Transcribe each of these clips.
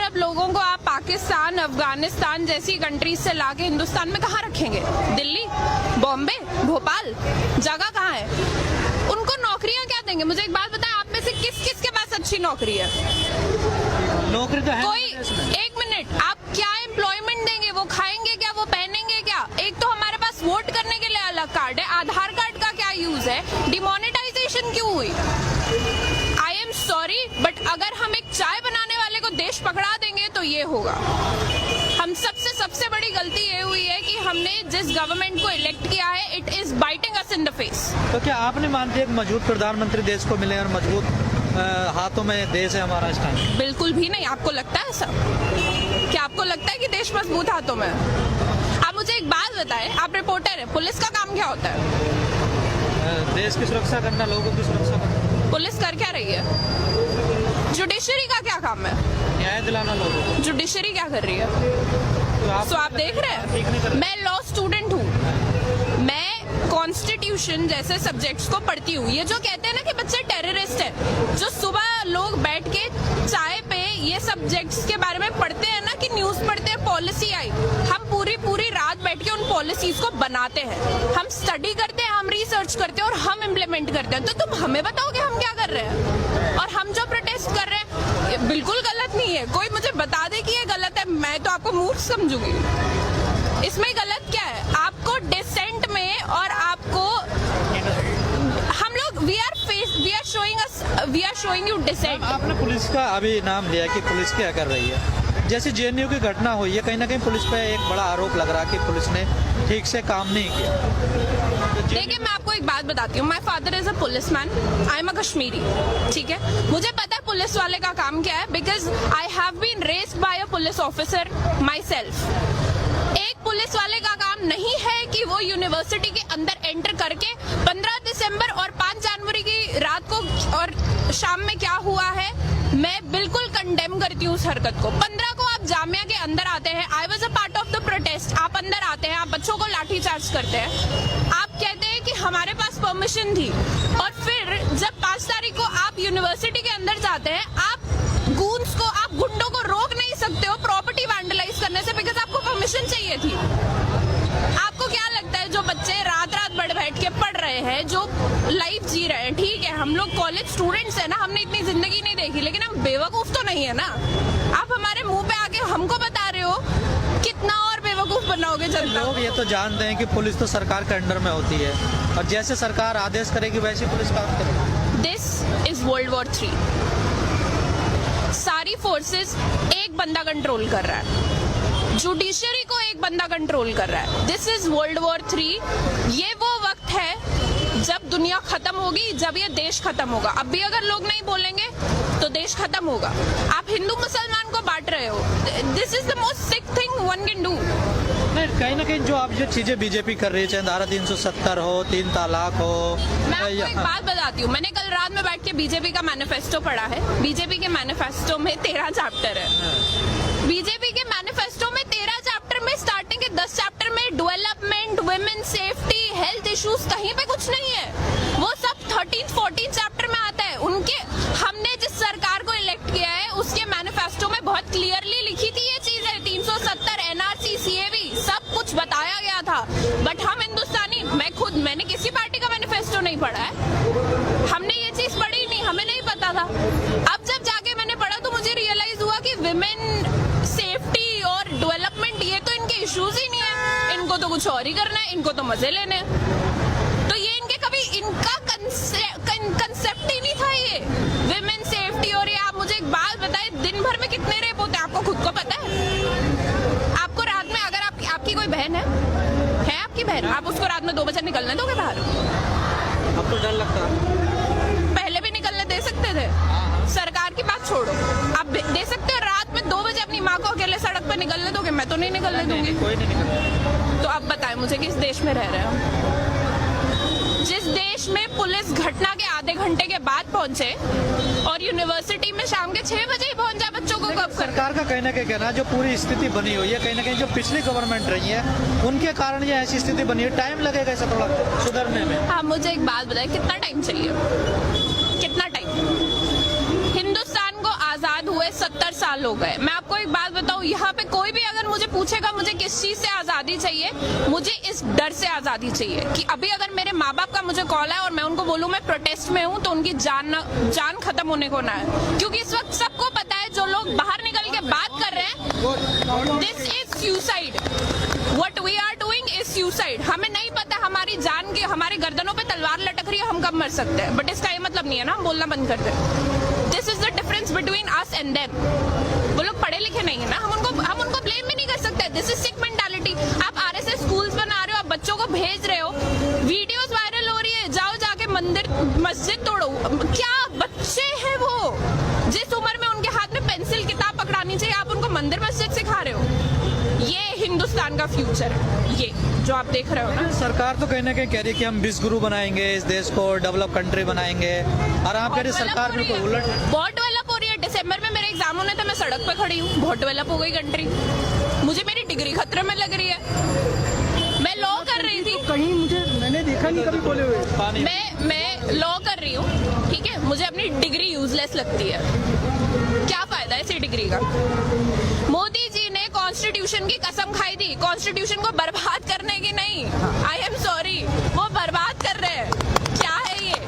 सब लोगों को आप पाकिस्तान, अफगानिस्तान जैसी कंट्रीज से लाके हिंदुस्तान में कहाँ रखेंगे? दिल्ली, बॉम्बे, भोपाल, जगह कहाँ है? उनको नौकरियां क्या देंगे? मुझे एक बात बताएं, आप में से किस किस के पास अच्छी नौकरी है? नौकरी तो है कोई एक मिनट, आप क्या एम्प्लॉयमेंट देंगे? वो खाएंगे क्या? वो पहनेंगे क्या? एक तो हमारे पास वोट करने के लिए अलग कार्ड है, आधार कार्ड का क्या यूज है? डिमोनेटाइजेशन क्यों हुई? आई एम सॉरी, बट अगर हम एक चाय बनाने वाले को देश पकड़ा देंगे तो ये होगा। हम सबसे बड़ी गलती ये हुई है कि हमने जिस गवर्नमेंट को इलेक्ट किया है, it is biting us in the face. तो क्या आपने मानते हैं एक मजबूत प्रधानमंत्री देश को मिले और मजबूत हाथों में देश है हमारा इस टाइम? बिल्कुल भी नहीं। आपको लगता है ऐसा? क्या आपको लगता है कि देश मजबूत हाथों में है? आप मुझे एक बात बताएं, आप रिपोर्टर है, पुलिस का काम क्या होता है? देश की सुरक्षा करना, लोगों की सुरक्षा करना। पुलिस कर क्या रही है? जुडिशरी का क्या काम है? न्याय दिलाना लोगों को। जुडिशरी क्या कर रही है? तो आप देख रहे हैं, मैं लॉ स्टूडेंट हूँ, मैं कॉन्स्टिट्यूशन जैसे सब्जेक्ट्स को पढ़ती हूँ। ये जो कहते हैं ना कि बच्चे टेररिस्ट है, जो सुबह लोग बैठ के चाय पे ये सब्जेक्ट्स के बारे में पढ़ते हैं ना, कि न्यूज पढ़ते हैं, पॉलिसी आई, हम पूरी रात बैठ के उन पॉलिसीज को बनाते हैं, हम स्टडी करते हैं, हम रिसर्च करते हैं और हम इम्प्लीमेंट करते हैं। तो तुम हमें बताओ कि हम क्या कर रहे हैं? और हम जो प्रोटेस्ट कर रहे हैं ये बिल्कुल गलत नहीं है। कोई मुझे बता दे कि ये गलत है, मैं तो आपको मूर्ख समझूंगी। इसमें गलत क्या है? आपको डिसेंट में और आपको हम लोग we are showing you dissent. आपने पुलिस का अभी नाम लिया कि पुलिस क्या कर रही है? जैसे जेएनयू की घटना हुई है, कहीं ना कहीं पुलिस पे एक बड़ा आरोप लग रहा है कि पुलिस ने ठीक से काम नहीं किया। देखिए, मैं आपको एक बात बताती हूँ, my father is a police man, I am a Kashmiri, ठीक है? मुझे पता है पुलिस वाले का काम क्या है, because I have been raised by a police officer myself. एक पुलिस वाले का काम नहीं है कि वो यूनिवर्सिटी के अंदर एंटर करके 15 दिसंबर और 5 जनवरी की रात को और शाम में क्या हुआ है, मैं बिल्कुल कंडेम करती हूँ उस हरकत को। 15 को आप जामिया के अंदर आते हैं, I was a part of the protest, आप अंदर आते हैं, आप बच्चों को लाठी चार्ज करते हैं, आप कहते हैं कि हमारे पास परमिशन थी, और फिर जब 5 तारीख को आप यूनिवर्सिटी के अंदर जाते हैं, आप गूंस को, आप गुंडों को रोक नहीं सकते हो प्रॉपर्टी वैंडलाइज करने से, बिकॉज आपको परमिशन चाहिए थी। आपको क्या लगता है जो बच्चे रात बैठ के पढ़ रहे हैं, जो लाइफ जी रहे हैं, ठीक है, हम लोग कॉलेज स्टूडेंट्स हैं ना, हमने इतनी जिंदगी नहीं देखी, लेकिन हम बेवकूफ तो नहीं है ना। आप हमारे मुंह पे आके हमको बता रहे हो, कितना और बेवकूफ बनाओगे जनता? लोग ये तो जानते हैं कि पुलिस तो सरकार के अंडर में होती है और जैसे सरकार आदेश करेगी वैसे पुलिस काम करेगी। This is world war 3। सारी फोर्सेस एक बंदा कंट्रोल कर रहा है, जुडिशरी को एक बंदा कंट्रोल कर रहा है। This is world war 3। ये वो वक्त है जब दुनिया खत्म होगी, जब ये देश खत्म होगा। अब भी अगर लोग नहीं बोलेंगे तो देश खत्म होगा। आप हिंदू मुसलमान को बांट रहे हो। This is the most sick thing one can do. कहीं ना कहीं जो आप जो चीजें बीजेपी कर रही है, चाहे धारा 370 हो, 3 तलाक हो। मैं आपको एक बात बताती हूँ, मैंने कल रात में बैठ के बीजेपी का मैनिफेस्टो पढ़ा है। बीजेपी के मैनिफेस्टो में 13 चैप्टर है। बीजेपी के मैनिफेस्टो में 13 चैप्टर में स्टार्टिंग के 10 चैप्टर में development, women safety, health issues कहीं पे कुछ नहीं है। वो सब 13-14 चैप्टर में आता है। उनके, हमने जिस सरकार को इलेक्ट किया है उसके मैनिफेस्टो में बहुत क्लियरली लिखी थी ये चीजें, 370, एनआरसी, सीएबी, सब कुछ बताया गया था। बट हम हिंदुस्तानी, मैंने किसी पार्टी का मैनिफेस्टो नहीं पढ़ा है, हमने ये चीज पढ़ी नहीं, हमें नहीं पता था। अब जब जाके मैंने पढ़ा तो मुझे रियलाइज हुआ कि विमेन सेफ्टी और डेवलपमेंट ये तो इनके इश्यूज ही नहीं है, इनको तो कुछ और ही करना है, इनको तो मजे लेने हैं। तो ये इनके कभी इनका कंसेप्ट ही नहीं था ये विमेन सेफ्टी। और ये आप मुझे एक बात बताएं, दिन भर में कितने रेप होते हैं आपको खुद को पता है? आपको रात में, अगर आपकी कोई बहन है आपकी बहन, आप उसको रात में 2 बजे निकलने दोगे बाहर? अब तो डर लगता है। पहले भी निकलने दे सकते थे। सरकार की बात छोड़ो, आप दे सकते हो रात में 2 बजे अपनी माँ को अकेले सड़क पर निकलने दोगे? मैं तो नहीं निकलने दूंगी। कोई नहीं निकलता। तो अब बताएं मुझे, किस देश में रह रहे हैं? जिस देश में पुलिस घटना के आधे घंटे के बाद पहुंचे और यूनिवर्सिटी में शाम के 6 बजे ही पहुंच जाए बच्चों को कब? सरकार का कहीं ना कहीं कहना, जो पूरी स्थिति बनी हुई है, कहीं ना कहीं जो पिछली गवर्नमेंट रही है उनके कारण ये ऐसी स्थिति बनी है। टाइम लगेगा इसे थोड़ा सुधरने में। हाँ, मुझे एक बात बताएं, कितना टाइम चाहिए? कितना टाइम? हिंदुस्तान को आजाद हुए गए, 70 साल हो गए। मैं आपको एक बात बताऊं, यहाँ पे कोई भी अगर मुझे पूछेगा मुझे किस चीज से आजादी चाहिए, मुझे इस डर से आजादी चाहिए कि अभी अगर मेरे माँ बाप का मुझे कॉल है और मैं उनको बोलूं मैं प्रोटेस्ट में हूँ, तो उनकी जान खत्म होने को ना है। क्योंकि इस वक्त सबको पता है जो लोग बाहर निकल के बात कर रहे हैं, this is suicide. What we are doing is suicide. हमें नहीं पता हमारी जान के, हमारे गर्दनों पे तलवार लटक रही है, हम कब मर सकते हैं, बट इसका ये मतलब नहीं है ना हम बोलना बंद कर दें। This is the difference between us and them. वो लोग पढ़े लिखे नहीं है ना, हम उनको ब्लेम भी नहीं कर सकते। This is sick mentality. आप आरएसएस स्कूल्स बना रहे हो, आप बच्चों को भेज रहे हो, वीडियोस वायरल हो रही है, जाओ जाके मस्जिद तोड़ो। क्या बच्चे हैं वो, जिस उम्र में उनके हाथ में पेंसिल किताब पकड़ानी चाहिए, आप उनको मंदिर मस्जिद सिखा रहे हो। ये हिंदुस्तान का फ्यूचर है, ये जो आप देख रहे हो ना। सरकार तो कहीं ना कहीं कह रही है कि हम विश्व बनाएंगे, इस देश को डेवलप कंट्री बनाएंगे, और आप कह रहे सरकार बिल्कुल उलट। बहुत डेवलप हो रही है। दिसंबर में मेरे एग्जाम होने थे, मैं सड़क पे खड़ी हूँ, बहुत डेवलप हो गई कंट्री। मुझे मेरी डिग्री खतरे में लग रही है। मैं लॉ कर रही थी, कहीं मैंने देखा नहीं कभी बोले हुए। मैं लॉ कर रही हूँ, ठीक है, मुझे अपनी डिग्री यूजलेस लगती है। क्या फायदा है इसी डिग्री का। मोदी जी ने कॉन्स्टिट्यूशन की कसम खाई थी, कॉन्स्टिट्यूशन को बर्बाद करने की नहीं। आई एम सॉरी, वो बर्बाद कर रहे हैं। क्या है ये,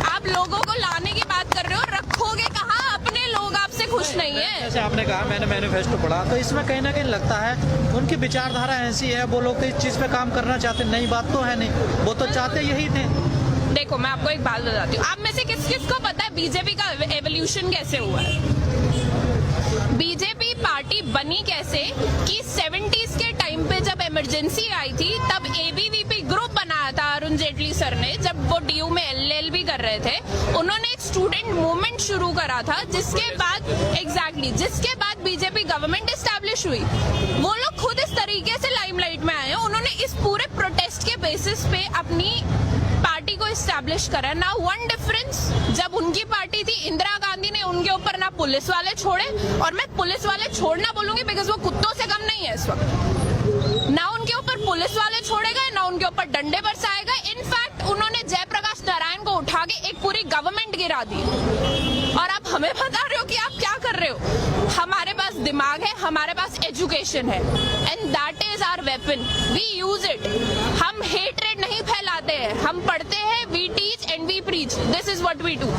आप लोगों को लाने की बात कर रहे हो, रखोगे कहाँ? अपने लोग आपसे खुश नहीं है। जैसे आपने कहा मैंने मैनिफेस्टो पढ़ा, तो इसमें कहीं ना कहीं लगता है उनकी विचारधारा ऐसी है, वो लोग तो इस चीज पे काम करना चाहते। नई बात तो है नहीं, वो तो चाहते यही थे। देखो मैं आपको एक बात बताती हूँ, आप में से किस किस को पता है बीजेपी का एवोल्यूशन कैसे हुआ है? बीजेपी पार्टी बनी कैसे कि 70s के टाइम पे जब इमरजेंसी आई थी, तब एबीवीपी ग्रुप बनाया था अरुण जेटली सर ने, जब वो डीयू में एलएलबी कर रहे थे। उन्होंने एक स्टूडेंट मूवमेंट शुरू करा था, जिसके बाद बीजेपी गवर्नमेंट एस्टैब्लिश हुई। वो लोग खुद इस तरीके से लाइमलाइट में आए हैं, उन्होंने इस पूरे प्रोटेस्ट के बेसिस पे अपनी पार्टी को एस्टैब्लिश करा। ना वन डिफरेंस, जब उनकी पार्टी थी इंदिरा गांधी ने उनके ऊपर ना पुलिस वाले छोड़े, और मैं पुलिस वाले छोड़ना बोलूंगी बिकॉज वो कुत्तों से कम नहीं है इस वक्त। ना उनके ऊपर पुलिस वाले छोड़े गए, ना उनके ऊपर डंडे बरसाए गए। इनफैक्ट उन्होंने जयप्रकाश नारायण को उठा के एक पूरी गवर्नमेंट गिरा दी। और आप हमें बता रहे हो कि आप क्या कर रहे हो? हमारे पास दिमाग है, हमारे पास एजुकेशन है, and that is our weapon, we use it. हम हेटरेड नहीं फैलाते हैं, हम पढ़ते हैं, we teach and we preach, this is what we do.